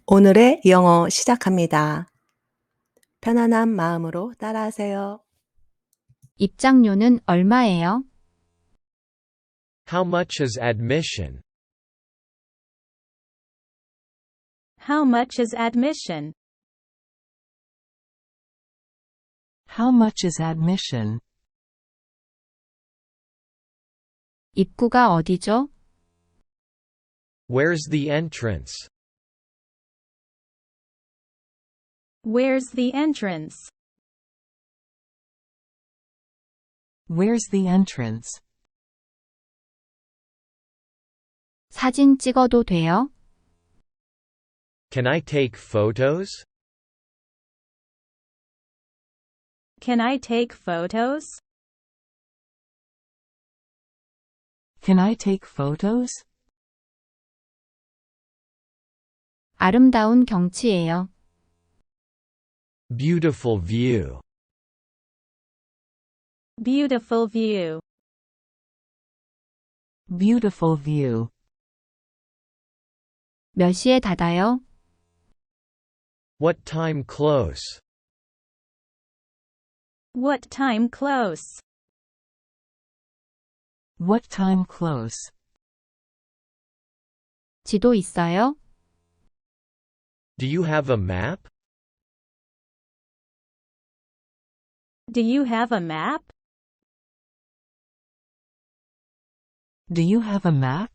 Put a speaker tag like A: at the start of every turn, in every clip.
A: 오늘의 영어 시작합니다. 편안한 마음으로 따라하세요.
B: 입장료는 얼마예요?
C: How much is admission?
D: How much is admission?
E: How much is admission?
B: 입구가 어디죠?
C: Where's the entrance?
D: Where's the entrance?
E: Where's the entrance?
B: 사진 찍어도 돼요?
C: Can I take photos?
D: Can I take photos?
E: Can I take photos?
B: 아름다운 경치예요.
C: Beautiful view.
D: Beautiful view.
E: Beautiful view.
B: 몇 시에 닫아요?
C: What time close?
D: What time close?
E: What time close?
B: 지도 있어요?
C: Do you have a map?
D: Do you have a map?
E: Do you have a map?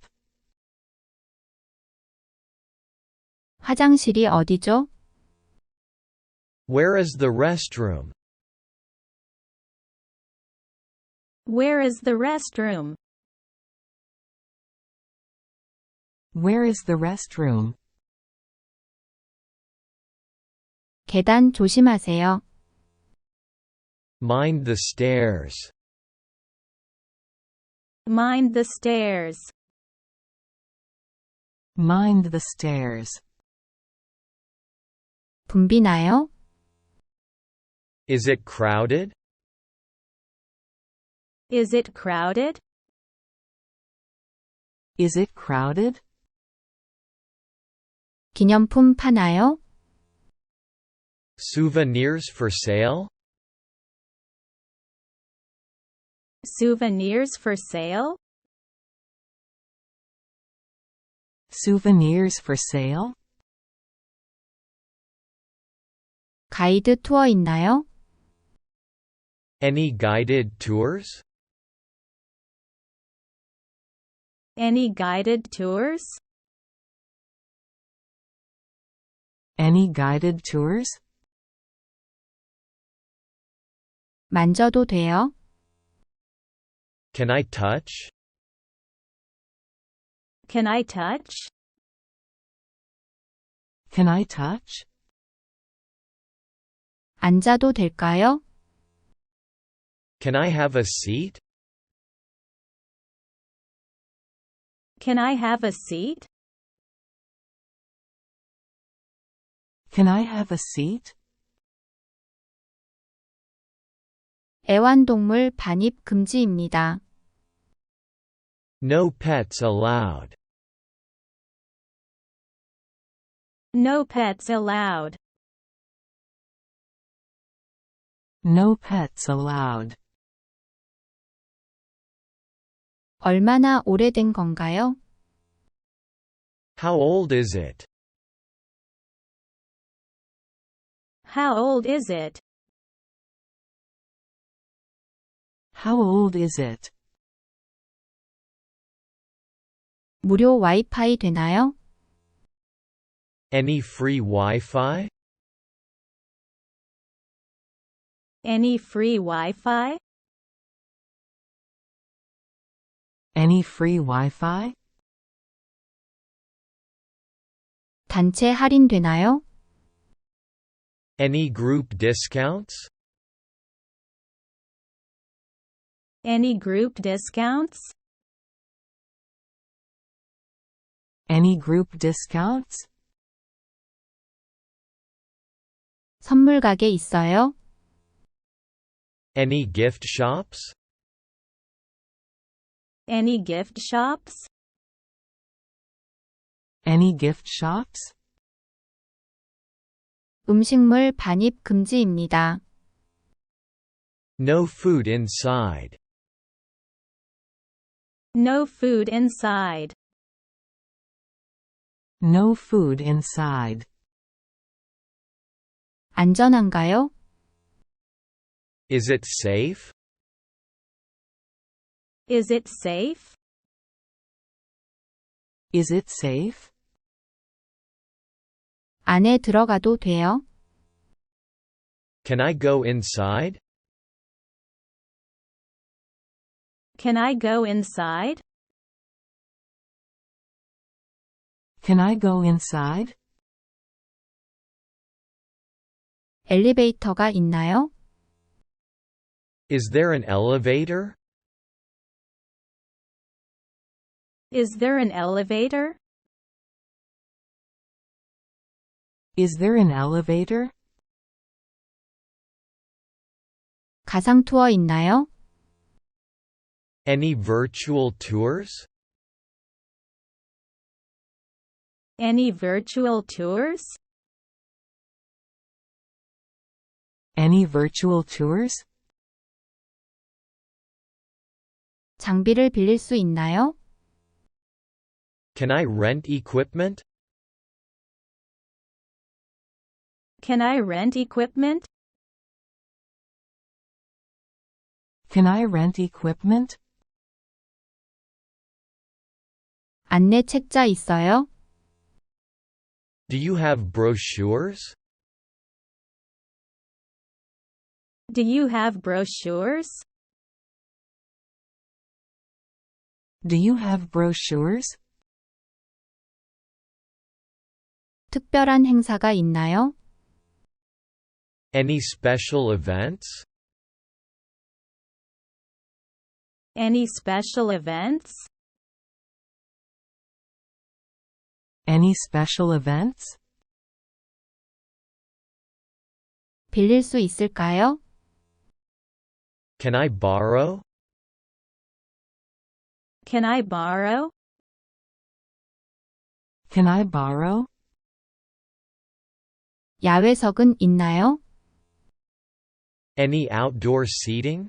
B: 화장실이 어디죠?
C: Where is the restroom?
D: Where is the restroom?
E: Where is the restroom?
B: 계단 조심하세요.
C: Mind the stairs.
D: Mind the stairs.
E: Mind the stairs.
B: 붐비 나요?
C: Is it crowded?
D: Is it crowded?
E: Is it crowded?
B: 기념품 파나요?
C: Souvenirs for sale?
D: Souvenirs for sale?
E: Souvenirs for sale?
B: 가이드 투어 있나요?
C: Any guided tours?
D: Any guided tours?
E: Any guided tours?
B: 만져도 돼요?
C: Can I touch?
D: Can I touch?
E: Can I touch?
B: 앉아도 될까요?
C: Can I have a seat?
D: Can I have a seat?
E: Can I have a seat?
B: 애완동물 반입 금지입니다.
C: No pets allowed.
D: No pets allowed.
E: No pets allowed.
B: 얼마나 오래된 건가요?
C: How old is it?
D: How old is it?
E: How old is it?
B: 무료 와이파이 되나요?
C: Any free Wi-Fi?
D: Any free Wi-Fi?
E: Any free Wi-Fi?
B: 단체 할인 되나요?
C: Any group discounts?
D: Any group discounts?
E: Any group discounts?
B: 선물 가게 있어요?
C: Any gift shops?
D: Any gift shops?
E: Any gift shops?
B: 음식물 반입 금지입니다.
C: No food inside.
D: No food inside.
E: No food inside.
B: 안전한가요?
C: Is it safe?
D: Is it safe?
E: Is it safe?
B: 안에 들어가도 돼요?
C: Can I go inside?
D: Can I go inside?
E: Can I go inside?
B: 엘리베이터가 있나요?
C: Is there an elevator?
D: Is there an elevator?
E: Is there an elevator?
B: 가상 투어 있나요?
C: Any virtual tours?
D: Any virtual tours?
E: Any virtual tours?
B: 장비를 빌릴 수 있나요?
C: Can I rent equipment?
D: Can I rent equipment?
E: Can I rent equipment?
B: 안내 책자 있어요?
C: Do you have brochures?
D: Do you have brochures?
E: Do you have brochures?
B: 특별한 행사가 있나요?
C: Any special events?
D: Any special events?
E: Any special events?
B: 빌릴 수 있을까요?
C: Can I borrow?
D: Can I borrow?
E: Can I borrow?
B: 야외석은 있나요?
C: Any outdoor seating?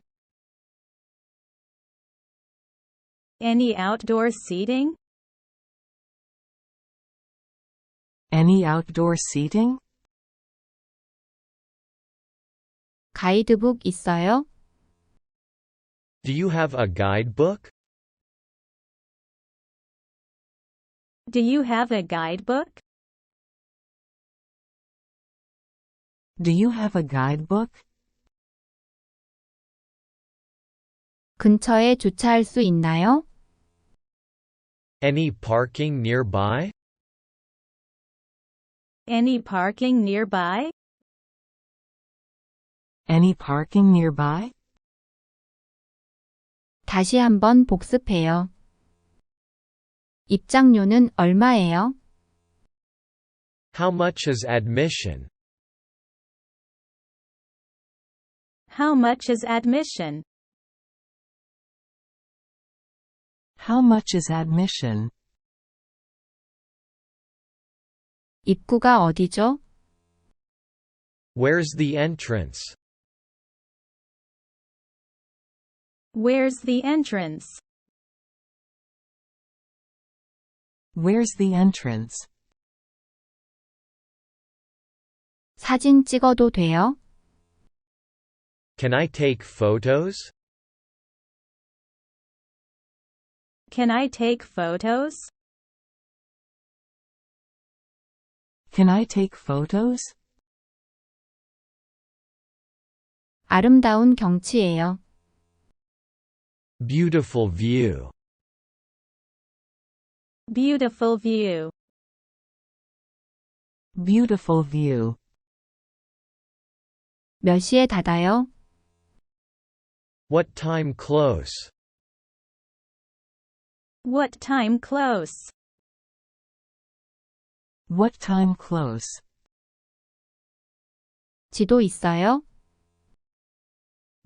D: Any outdoor seating?
E: Any outdoor seating?
B: 가이드북 있어요?
C: Do you have a guidebook?
D: Do you have a guidebook?
E: Do you have a guidebook?
B: 근처에 주차할 수 있나요?
C: Any parking nearby?
D: Any parking nearby?
E: Any parking nearby?
B: 다시 한번 복습해요. 입장료는 얼마예요?
C: How much is admission?
D: How much is admission?
E: How much is admission?
B: 입구가 어디죠?
C: Where's the entrance?
D: Where's the entrance?
E: Where's the entrance?
B: 사진 찍어도 돼요?
C: Can I take photos?
D: Can I take photos?
E: Can I take photos?
B: 아름다운 경치예요.
C: Beautiful view.
D: Beautiful view.
E: Beautiful view.
B: 몇 시에 닫아요?
C: What time close?
D: What time close?
E: What time close?
B: 지도 있어요?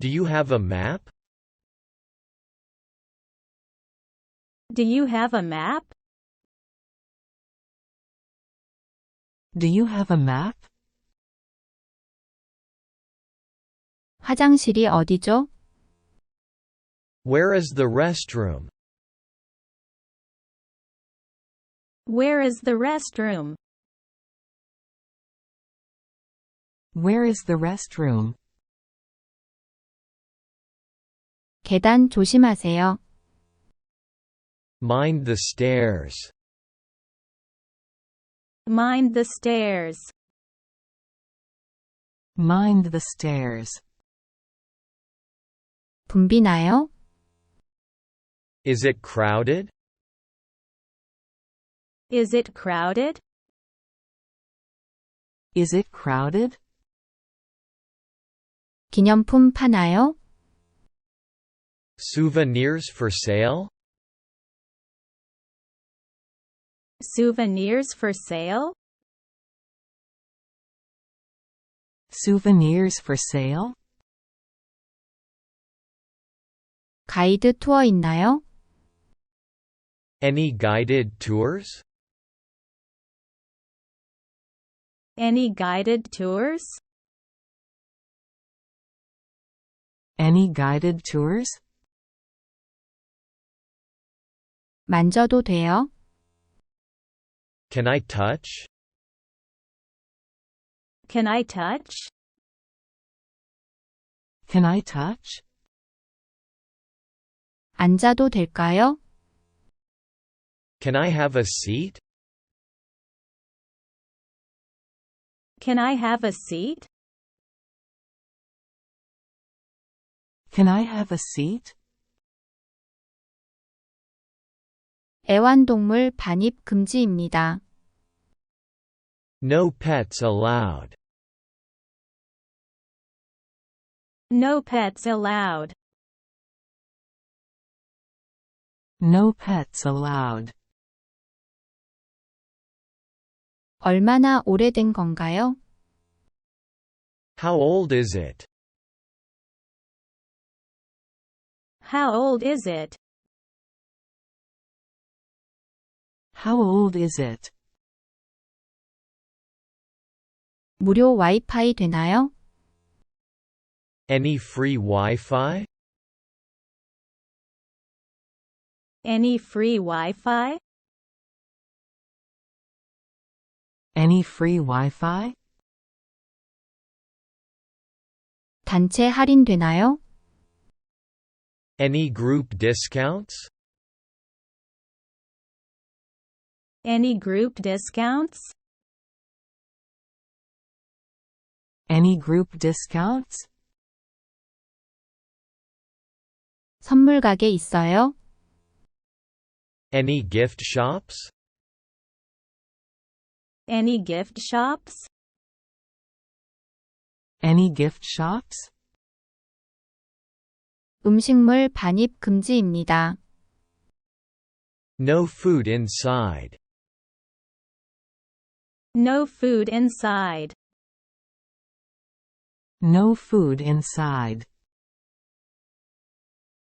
C: Do you have a map?
D: Do you have a map?
E: Do you have a map?
B: 화장실이 어디죠?
C: Where is the restroom?
D: Where is the restroom?
E: Where is the restroom?
B: 계단 조심하세요.
C: Mind the stairs.
D: Mind the stairs.
E: Mind the stairs.
B: 붐비나요?
C: Is it crowded?
D: Is it crowded?
E: Is it crowded?
B: 기념품 파나요?
C: Souvenirs for sale?
D: Souvenirs for sale?
E: Souvenirs for sale?
B: 가이드 투어 있나요?
C: Any guided tours?
D: Any guided tours?
E: Any guided tours?
B: 만져도 돼요?
C: Can I touch?
D: Can I touch?
E: Can I touch?
B: 앉아도 될까요?
C: Can I have a seat?
D: Can I have a seat?
E: Can I have a seat?
B: 애완동물 반입 금지입니다.
C: No pets allowed.
D: No pets allowed.
E: No pets allowed.
B: 얼마나 오래된 건가요?
C: How old is it?
D: How old is it?
E: How old is it?
B: 무료 와이파이 되나요?
C: Any free Wi-Fi?
D: Any free Wi-Fi?
E: Any free Wi-Fi?
B: 단체 할인 되나요?
C: Any group discounts?
D: Any group discounts?
E: Any group discounts?
B: 선물 가게 있어요?
C: Any gift shops?
D: Any gift shops?
E: Any gift shops?
B: 음식물 반입 금지입니다.
C: No food inside.
D: No food inside.
E: No food inside.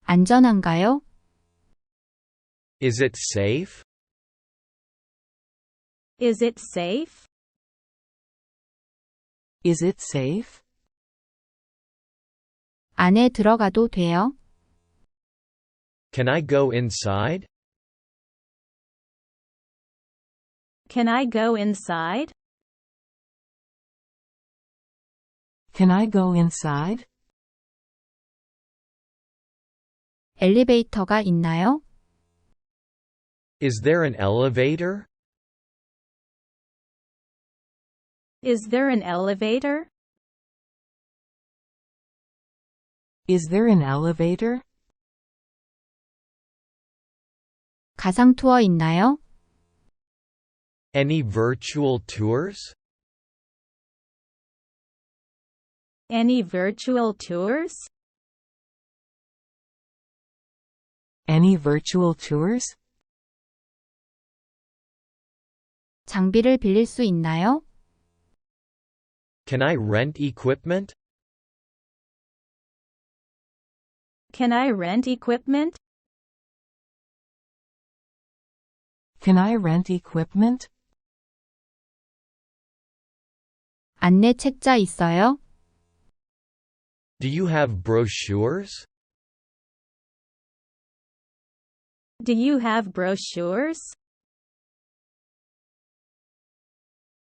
B: 안전한가요?
C: Is it safe?
D: Is it safe?
E: Is it safe?
B: 안에 들어가도 돼요?
C: Can I go inside?
D: Can I go inside?
E: Can I go inside?
B: 엘리베이터가 있나요?
C: Is there an elevator?
D: Is there an elevator?
E: Is there an elevator?
B: 가상 투어 있나요?
C: Any virtual tours?
D: Any virtual tours?
E: Any virtual tours?
B: 장비를 빌릴 수 있나요?
C: Can I rent equipment?
D: Can I rent equipment?
E: Can I rent equipment?
B: 안내 책자 있어요?
C: Do you have brochures?
D: Do you have brochures?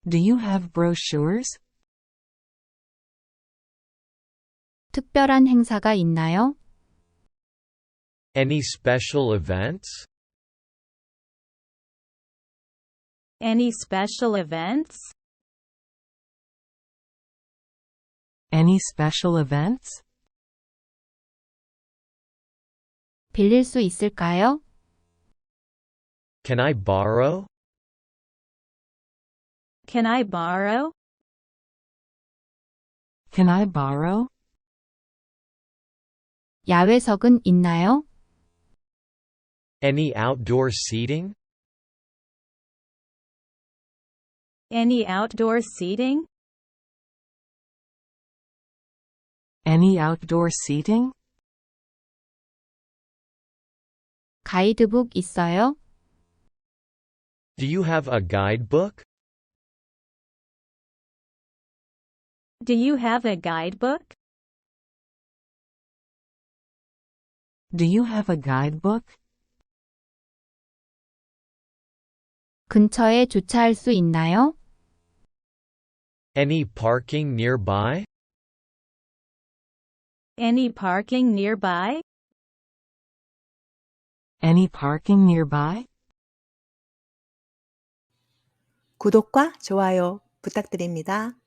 E: Do you have brochures?
B: 특별한 행사가 있나요?
C: Any special events?
D: Any special events?
E: Any special events?
B: 빌릴 수 있을까요?
C: Can I borrow?
D: Can I borrow?
E: Can I borrow?
B: 야외석은 있나요?
C: Any outdoor seating?
D: Any outdoor seating?
E: Any outdoor seating?
B: 가이드북 있어요?
C: Do you have a guidebook?
D: Do you have a guidebook?
E: Do you have a guidebook?
B: 근처에 주차할 수 있나요?
C: Any parking nearby?
D: Any parking nearby?
E: Any parking nearby?
A: 구독과 좋아요 부탁드립니다.